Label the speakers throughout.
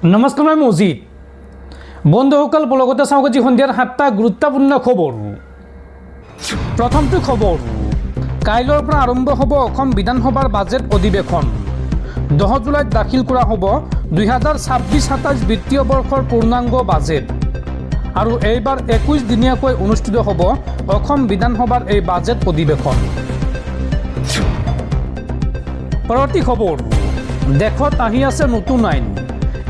Speaker 1: নমস্কাৰ, মই মজিদ। বন্ধুসকল, লগতে চাওক আজি সন্ধিয়াৰ 7টা গুৰুত্বপূৰ্ণ খবৰ। প্ৰথমটো খবৰ, কাইলৈৰ পৰা আৰম্ভ হ'ব অসম বিধানসভাৰ বাজেট অধিৱেশন। 10 জুলাইত দাখিল কৰা হ'ব 2026-27 বিত্তীয় বৰ্ষৰ পূৰ্ণাংগ বাজেট। আৰু এইবাৰ 21 দিনীয়াকৈ অনুষ্ঠিত হ'ব অসম বিধানসভাৰ এই বাজেট অধিৱেশন। পৰৱৰ্তী খবৰ, দেশত আহি আছে নতুন আইন।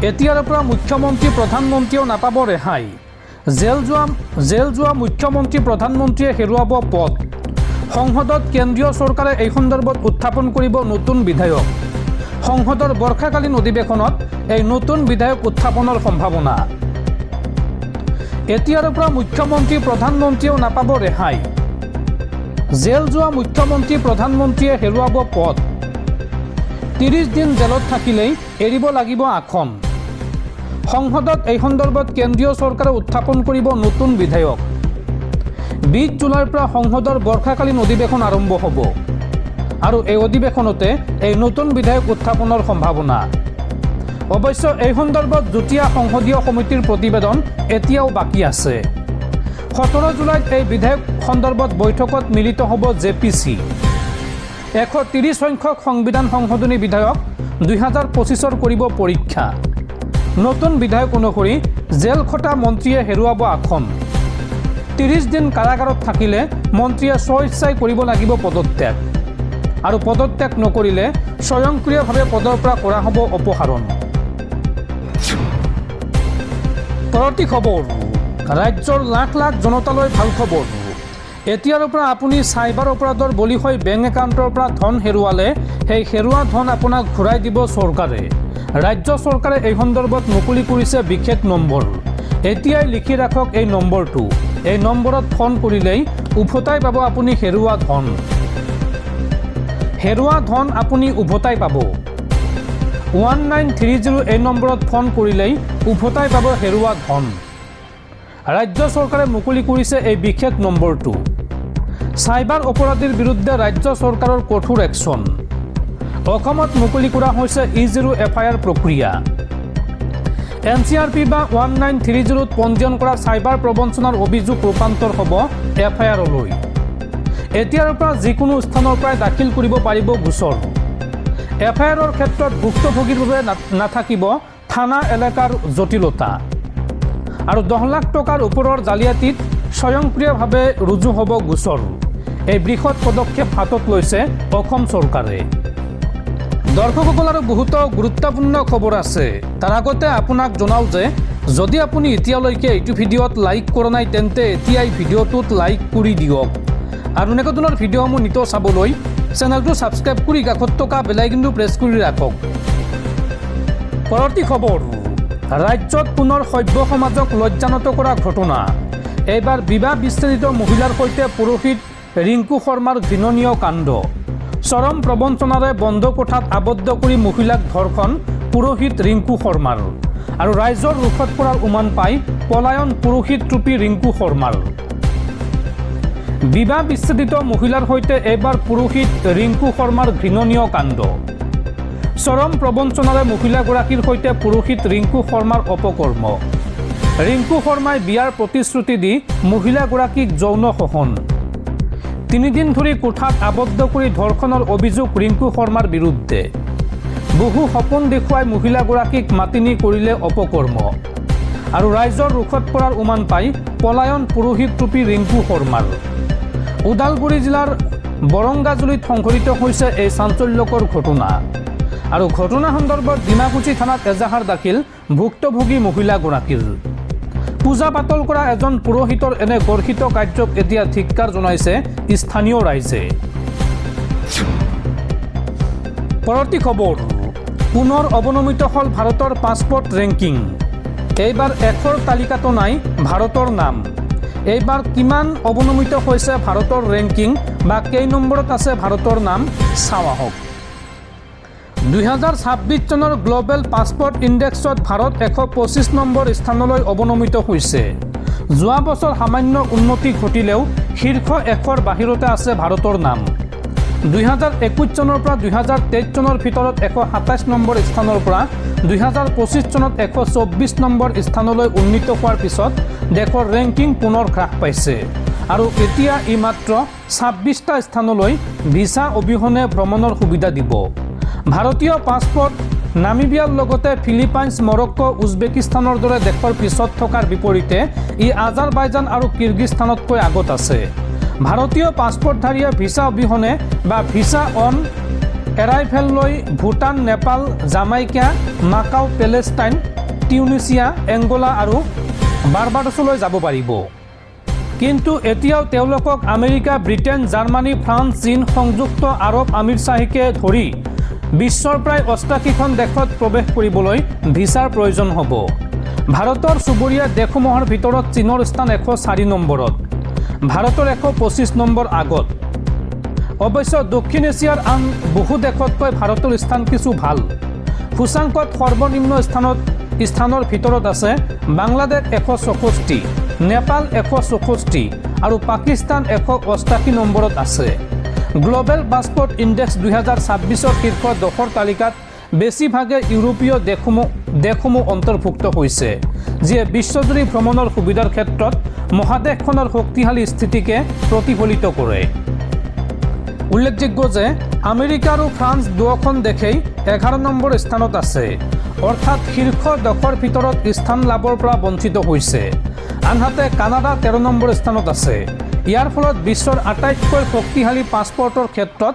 Speaker 1: এতিয়াৰ পৰা মুখ্যমন্ত্ৰী প্ৰধানমন্ত্ৰীয়েও নাপাব ৰেহাই। জেল যোৱা মুখ্যমন্ত্ৰী প্ৰধানমন্ত্ৰীয়ে হেৰুৱাব পদ। সংসদত কেন্দ্ৰীয় চৰকাৰে এই সন্দৰ্ভত উত্থাপন কৰিব নতুন বিধেয়ক। সংসদৰ বৰ্ষাকালীন অধিৱেশনত এই নতুন বিধেয়ক উত্থাপনৰ সম্ভাৱনা। এতিয়াৰ পৰা মুখ্যমন্ত্ৰী প্ৰধানমন্ত্ৰীয়েও নাপাব ৰেহাই। জেল যোৱা মুখ্যমন্ত্ৰী প্ৰধানমন্ত্ৰীয়ে হেৰুৱাব পদ। 30 দিন জেলত থাকিলেই এৰিব লাগিব আসন। সংসদত এই সন্দৰ্ভত কেন্দ্ৰীয় চৰকাৰে উত্থাপন কৰিব নতুন বিধেয়ক। 20 জুলাইৰ পৰা সংসদৰ বৰ্ষাকালীন অধিৱেশন আৰম্ভ হ'ব আৰু এই অধিৱেশনতে এই নতুন বিধেয়ক উত্থাপনৰ সম্ভাৱনা। অৱশ্য এই সন্দৰ্ভত যুটীয়া সংসদীয় সমিতিৰ প্ৰতিবেদন এতিয়াও বাকী আছে। 17 জুলাইত এই বিধেয়ক সন্দৰ্ভত বৈঠকত মিলিত হ'ব JPC। 130 সংখ্যক সংবিধান সংশোধনী বিধেয়ক 2025 কৰিব পৰীক্ষা। নতুন বিধেয়ক অনুসৰি জেল খটা মন্ত্ৰীয়ে হেৰুৱাব আসন। 30 দিন কাৰাগাৰত থাকিলে মন্ত্ৰীয়ে স্বইচ্ছাই কৰিব লাগিব পদত্যাগ, আৰু পদত্যাগ নকৰিলে স্বয়ংক্ৰিয়ভাৱে পদৰ পৰা কৰা হ'ব অপসাৰণ। পৰৱৰ্তী খবৰ, ৰাজ্যৰ লাখ লাখ জনতালৈ ভাল খবৰ। এতিয়াৰ পৰা আপুনি চাইবাৰ অপৰাধৰ বলি হৈ বেংক একাউণ্টৰ পৰা ধন হেৰুৱালে সেই হেৰুৱা ধন আপোনাক ঘূৰাই দিব চৰকাৰে। ৰাজ্য চৰকাৰে এই সন্দৰ্ভত মুকলি কৰিছে বিশেষ নম্বৰ। এতিয়াই লিখি ৰাখক এই নম্বৰটো। এই নম্বৰত ফোন কৰিলেই উভতাই পাব আপুনি হেৰুৱা ধন। হেৰুৱা ধন আপুনি উভতাই পাব। 1930 এই নম্বৰত ফোন কৰিলেই উভতাই পাব হেৰুৱা ধন। ৰাজ্য চৰকাৰে মুকলি কৰিছে এই বিশেষ নম্বৰটো। চাইবাৰ অপৰাধীৰ বিৰুদ্ধে ৰাজ্য চৰকাৰৰ কঠোৰ একশ্যন। অসমত মুকলি কৰা হৈছে E0 FIR প্ৰক্ৰিয়া। NCRP বা 1930ত পঞ্জীয়ন কৰা চাইবাৰ প্ৰবঞ্চনাৰ অভিযোগ ৰূপান্তৰ হ'ব FIR-লৈ। এতিয়াৰ পৰা যিকোনো স্থানৰ পৰাই দাখিল কৰিব পাৰিব গোচৰ। FIR-ৰ ক্ষেত্ৰত ভুক্তভোগীৰ বাবে নাথাকিব থানা এলেকাৰ জটিলতা। আৰু 10 লাখ টকাৰ ওপৰৰ জালিয়াতিত স্বয়ংক্ৰিয়ভাৱে ৰুজু হ'ব গোচৰ। এই বৃহৎ পদক্ষেপ হাতত লৈছে অসম চৰকাৰে। দৰ্শকসকল, আৰু বহুতো গুৰুত্বপূৰ্ণ খবৰ আছে। তাৰ আগতে আপোনাক জনাওঁ যে যদি আপুনি এতিয়ালৈকে এইটো ভিডিঅ'ত লাইক কৰা নাই তেন্তে এতিয়াই ভিডিঅ'টোত লাইক কৰি দিয়ক। আৰু এনেকুৱা ধৰণৰ ভিডিঅ'সমূহ নিতৌ চাবলৈ চেনেলটো ছাবস্ক্ৰাইব কৰি কাষত থকা বেল আইকনটো প্ৰেছ কৰি ৰাখক। পৰৱৰ্তী খবৰ, ৰাজ্যত পুনৰ সভ্য সমাজক লজ্জানত কৰা ঘটনা। এইবাৰ বিবাহ বিচ্ছেদিত মহিলাৰ সৈতে পুৰোহিত ৰিংকু শৰ্মাৰ ঘৃণনীয় কাণ্ড। চৰম প্ৰবঞ্চনাৰে বন্ধ কোঠাত আবদ্ধ কৰি মহিলাক ধৰ্ষণ পুৰোহিত ৰিংকু শৰ্মাৰ। আৰু ৰাইজৰ ৰোষত পৰাৰ উমান পাই পলায়ন পুৰোহিত ৰূপী ৰিংকু শৰ্মাৰ। বিবাহ বিচ্ছেদিত মহিলাৰ সৈতে এইবাৰ পুৰোহিত ৰিংকু শৰ্মাৰ ঘৃণনীয় কাণ্ড। চৰম প্ৰবঞ্চনাৰে মহিলাগৰাকীৰ সৈতে পুৰোহিত ৰিংকু শৰ্মাৰ অপকৰ্ম। ৰিংকু শৰ্মাই বিয়াৰ প্ৰতিশ্ৰুতি দি মহিলাগৰাকীক যৌন শোষণ। 3 দিন ধৰি কোঠাত আবদ্ধ কৰি ধৰ্ষণৰ অভিযোগ ৰিংকু শৰ্মাৰ বিৰুদ্ধে। বহু সপোন দেখুৱাই মহিলাগৰাকীক মাতিনি কৰিলে অপকৰ্ম। আৰু ৰাইজৰ ৰোষত পৰাৰ উমান পাই পলায়ন পুৰোহিত ৰূপী ৰিংকু শৰ্মাৰ। ওদালগুৰি জিলাৰ বৰংগাজুলিত সংঘটিত হৈছে এই চাঞ্চল্যকৰ ঘটনা। আৰু ঘটনা সন্দৰ্ভত ডিমাকুচি থানাত এজাহাৰ দাখিল ভুক্তভোগী মহিলাগৰাকীৰ। পূজা পাতল কৰা এজন পুৰোহিতৰ এনে গৰ্হিত কাৰ্যক এতিয়া ধিক্কাৰ জনাইছে স্থানীয় ৰাইজে। পৰৱৰ্তী খবৰ, পুনৰ অৱনমিত হ'ল ভাৰতৰ পাছপোৰ্ট ৰেংকিং। এইবাৰ 100ৰ তালিকাতো নাই ভাৰতৰ নাম। এইবাৰ কিমান অৱনমিত হৈছে ভাৰতৰ ৰেংকিং বা কেই নম্বৰত আছে ভাৰতৰ নাম চাওঁ আহক। 2026 চনৰ গ্ল'বেল পাছপোৰ্ট ইণ্ডেক্সত ভাৰত 125 নম্বৰ স্থানলৈ অৱনমিত হৈছে। যোৱা বছৰ সামান্য উন্নতি ঘটিলেও শীৰ্ষ 100ৰ বাহিৰতে আছে ভাৰতৰ নাম। 2021 চনৰ পৰা 2023 চনৰ ভিতৰত 127 নম্বৰ স্থানৰ পৰা 2025 চনত 124 নম্বৰ স্থানলৈ উন্নীত হোৱাৰ পিছত দেশৰ ৰেংকিং পুনৰ হ্ৰাস পাইছে আৰু এতিয়া ই মাত্ৰ 26টা স্থানলৈ ভিছা অবিহনে ভ্ৰমণৰ সুবিধা দিব। ভাৰতীয় পাছপৰ্ট নামিবিয়াৰ লগতে ফিলিপাইনছ, মৰক্কো, উজবেকিস্তানৰ দৰে দেশৰ পিছত থকাৰ বিপৰীতে ই আজাৰবাইজান আৰু কিৰ্গিস্তানতকৈ আগত আছে। ভাৰতীয় পাছপৰ্টধাৰীয়ে ভিছা অবিহনে বা ভিছা অন এৰাইভেললৈ Bhutan, Nepal, Jamaica, Macau, Palestine, Tunisia, Angola আৰু বাৰ্বাডোছলৈ যাব পাৰিব। কিন্তু এতিয়াও তেওঁলোকক আমেৰিকা, ব্ৰিটেইন, জাৰ্মানী, ফ্ৰান্স, চীন, সংযুক্ত আৰৱ আমিৰশ্বাহীকে ধৰি বিশ্বৰ প্ৰায় 88খন দেশত প্ৰৱেশ কৰিবলৈ ভিছাৰ প্ৰয়োজন হ'ব। ভাৰতৰ চুবুৰীয়া দেশসমূহৰ ভিতৰত চীনৰ স্থান 104 নম্বৰত, ভাৰতৰ 125 নম্বৰ আগত। অৱশ্যে দক্ষিণ এছিয়াৰ আন বহু দেশতকৈ ভাৰতৰ স্থান কিছু ভাল। সূচাংকত সৰ্বনিম্ন স্থানৰ ভিতৰত আছে বাংলাদেশ 164, নেপাল 164 আৰু পাকিস্তান 188 নম্বৰত আছে। গ্লোবেল পাছপৰ্ট ইণ্ডেক্স 2026ৰ শীৰ্ষ 10ৰ তালিকাত বেছিভাগে ইউৰোপীয় দেশসমূহ অন্তৰ্ভুক্ত হৈছে, যিয়ে বিশ্বজুৰি ভ্ৰমণৰ সুবিধাৰ ক্ষেত্ৰত মহাদেশখনৰ শক্তিশালী স্থিতিকে প্ৰতিফলিত কৰে। উল্লেখযোগ্য যে আমেৰিকা আৰু ফ্ৰান্স দুয়োখন দেশেই 11 নম্বৰ স্থানত আছে, অৰ্থাৎ শীৰ্ষ 10ৰ ভিতৰত স্থান লাভৰ পৰা বঞ্চিত হৈছে। আনহাতে কানাডা 13 নম্বৰ স্থানত আছে। ইয়াৰ ফলত বিশ্বৰ আটাইতকৈ শক্তিশালী পাছপৰ্টৰ ক্ষেত্ৰত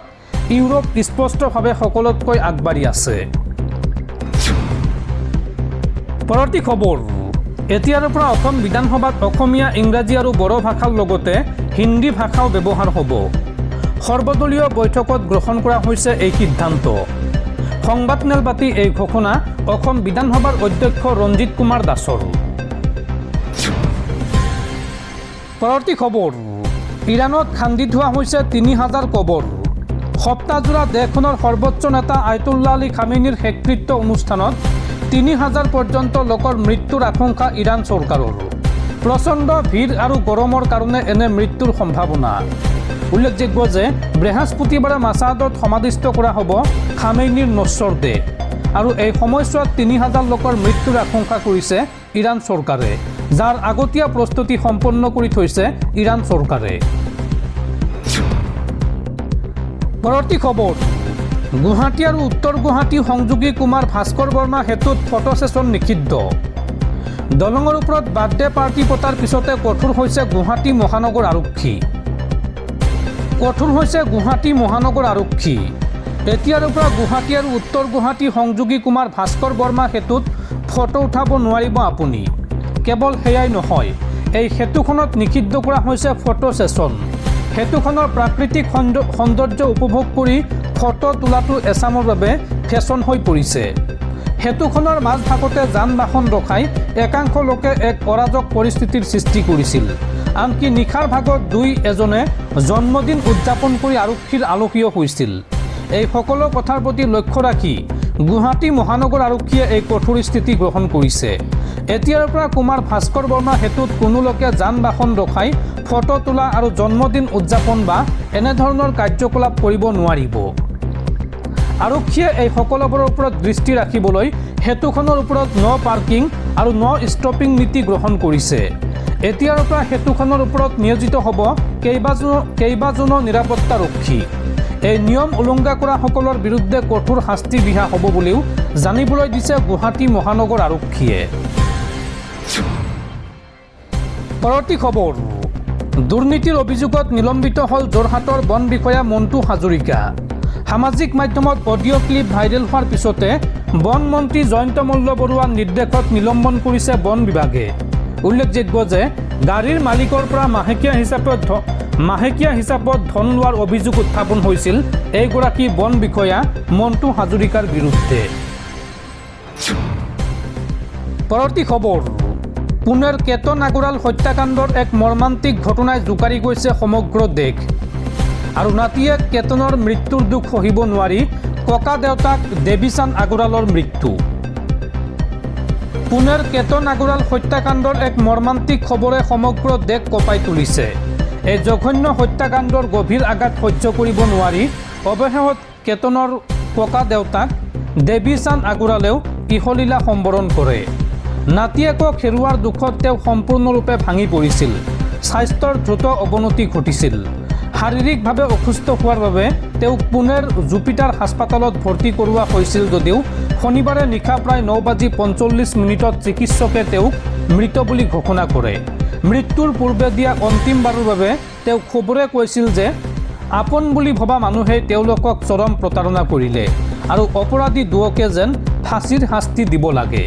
Speaker 1: ইউৰোপ স্পষ্টভাৱে সকলোতকৈ আগবাঢ়ি আছে। পৰৱৰ্তী খবৰ, এতিয়াৰ পৰা অসম বিধানসভাত অসমীয়া, ইংৰাজী আৰু বড়ো ভাষাৰ লগতে হিন্দী ভাষাও ব্যৱহাৰ হ'ব। সৰ্বদলীয় বৈঠকত গ্ৰহণ কৰা হৈছে এই সিদ্ধান্ত। সংবাদমেল পাতি এই ঘোষণা অসম বিধানসভাৰ অধ্যক্ষ ৰঞ্জিত কুমাৰ দাসৰ। পৰৱৰ্তী খবৰ, ইৰাণত খান্দি থোৱা হৈছে 3000 কবৰ। সপ্তাহজোৰা দেশখনৰ সৰ্বোচ্চ নেতা আয়তুল্লাহ আলী খামেনিৰ শেষকৃত্য অনুষ্ঠানত 3000 পৰ্যন্ত লোকৰ মৃত্যুৰ আশংকা ইৰাণ চৰকাৰৰ। প্ৰচণ্ড ভিৰ আৰু গৰমৰ কাৰণে এনে মৃত্যুৰ সম্ভাৱনা। উল্লেখযোগ্য যে বৃহস্পতিবাৰে মাছাদত সমাধিস্থ কৰা হ'ব খামেনিৰ নশ্বৰ দেহ আৰু এই সময়ছোৱাত 3000 লোকৰ মৃত্যুৰ আশংকা কৰিছে ইৰাণ চৰকাৰে, যাৰ আগতীয়া প্ৰস্তুতি সম্পন্ন কৰি থৈছে ইৰাণ চৰকাৰে। পৰৱৰ্তী খবৰ, গুৱাহাটী আৰু উত্তৰ গুৱাহাটী সংযোগী কুমাৰ ভাস্কৰ বৰ্মা সেতুত ফটো ছেছন নিষিদ্ধ। দলঙৰ ওপৰত বাৰ্থডে পাৰ্টি পতাৰ পিছতে কঠোৰ হৈছে গুৱাহাটী মহানগৰ আৰক্ষী। এতিয়াৰ পৰা গুৱাহাটী আৰু উত্তৰ গুৱাহাটী সংযোগী কুমাৰ ভাস্কৰ বৰ্মা সেতুত ফটো উঠাব নোৱাৰিব আপুনি। কেৱল সেয়াই নহয়, এই সেতুখনত নিষিদ্ধ কৰা হৈছে ফটো ছেছন। সেতুখনৰ প্ৰাকৃতিক সৌন্দৰ্য উপভোগ কৰি ফটো তোলাটো এছামৰ বাবে ফেশ্বন হৈ পৰিছে। সেতুখনৰ মাজভাগতে যান বাহন ৰখাই একাংশ লোকে এক অৰাজক পৰিস্থিতিৰ সৃষ্টি কৰিছিল। আনকি নিশাৰ ভাগত এজনে জন্মদিন উদযাপন কৰি আৰক্ষীৰ আলহীও হৈছিল। এই সকলো কথাৰ প্ৰতি লক্ষ্য ৰাখি গুৱাহাটী মহানগৰ আৰক্ষীয়ে এই কঠোৰ স্থিতি গ্ৰহণ কৰিছে। এতিয়াৰ পৰা কুমাৰ ভাস্কৰ বৰ্মা সেতুত কোনো লোকে যান বাহন ৰখাই ফটো তোলা আৰু জন্মদিন উদযাপন বা এনেধৰণৰ কাৰ্যকলাপ কৰিব নোৱাৰিব। আৰক্ষীয়ে এই সকলোবোৰৰ ওপৰত দৃষ্টি ৰাখিবলৈ সেতুখনৰ ওপৰত ন পাৰ্কিং আৰু ন ষ্টপিং নীতি গ্ৰহণ কৰিছে। এতিয়াৰ পৰা সেতুখনৰ ওপৰত নিয়োজিত হ'ব কেইবাজনো নিৰাপত্তাৰক্ষী। এই নিয়ম উলংঘা কৰা সকলৰ বিৰুদ্ধে কঠোৰ শাস্তি বিহা হ'ব বুলিও জানিবলৈ দিছে গুৱাহাটী মহানগৰ আৰক্ষীয়ে। পৰৱৰ্তী খবৰ, দুৰ্নীতিৰ অভিযোগত নিলম্বিত হ'ল যোৰহাটৰ বন বিষয়া মণ্টু হাজৰিকা। সামাজিক মাধ্যমত অডিঅ' ক্লিপ ভাইৰেল হোৱাৰ পিছতে বন মন্ত্ৰী জয়ন্ত মল্ল বৰুৱাৰ নিৰ্দেশত নিলম্বন কৰিছে বন বিভাগে। উল্লেখযোগ্য যে গাড়ীৰ মালিকৰ পৰা মাহেকীয়া হিচাপত ধন লোৱাৰ অভিযোগ উত্থাপন হৈছিল এইগৰাকী বন বিষয়া মণ্টু হাজৰিকাৰ বিৰুদ্ধে। পৰৱৰ্তী খবৰ, পুনেৰ কেতন আগৰৱাল হত্যাকাণ্ডৰ এক মৰ্মান্তিক ঘটনাই জোকাৰি গৈছে সমগ্ৰ দেশ। আৰু নাতিয়েক কেতনৰ মৃত্যুৰ দুখ সহিব নোৱাৰি ককা দেউতাক দেৱীচান্দ আগৰৱালৰ মৃত্যু। পুনেৰ কেতন আগৰৱাল হত্যাকাণ্ডৰ এক মৰ্মান্তিক খবৰে সমগ্ৰ দেশ কঁপাই তুলিছে। এই জঘন্য হত্যাকাণ্ডৰ গভীৰ আঘাত সহ্য কৰিব নোৱাৰি অৱশেষত কেতনৰ ককা দেউতাক দেৱীচান্দ আগৰৱালেও ইহলীলা সম্বৰণ কৰে। নাতিয়েকক হেৰুৱাৰ দুখত তেওঁ সম্পূৰ্ণৰূপে ভাঙি পৰিছিল। স্বাস্থ্যৰ দ্ৰুত অৱনতি ঘটিছিল। শাৰীৰিকভাৱে অসুস্থ হোৱাৰ বাবে তেওঁক পুনেৰ জুপিটাৰ হাস্পাতালত ভৰ্তি কৰোৱা হৈছিল যদিও শনিবাৰে নিশা প্ৰায় 9:45 চিকিৎসকে তেওঁক মৃত বুলি ঘোষণা কৰে। মৃত্যুৰ পূৰ্বে দিয়া অন্তিমবাৰৰ বাবে তেওঁ খবৰে কৈছিল যে আপোন বুলি ভবা মানুহে তেওঁলোকক চৰম প্ৰতাৰণা কৰিলে আৰু অপৰাধী দুয়োকে যেন ফাঁচীৰ শাস্তি দিব লাগে।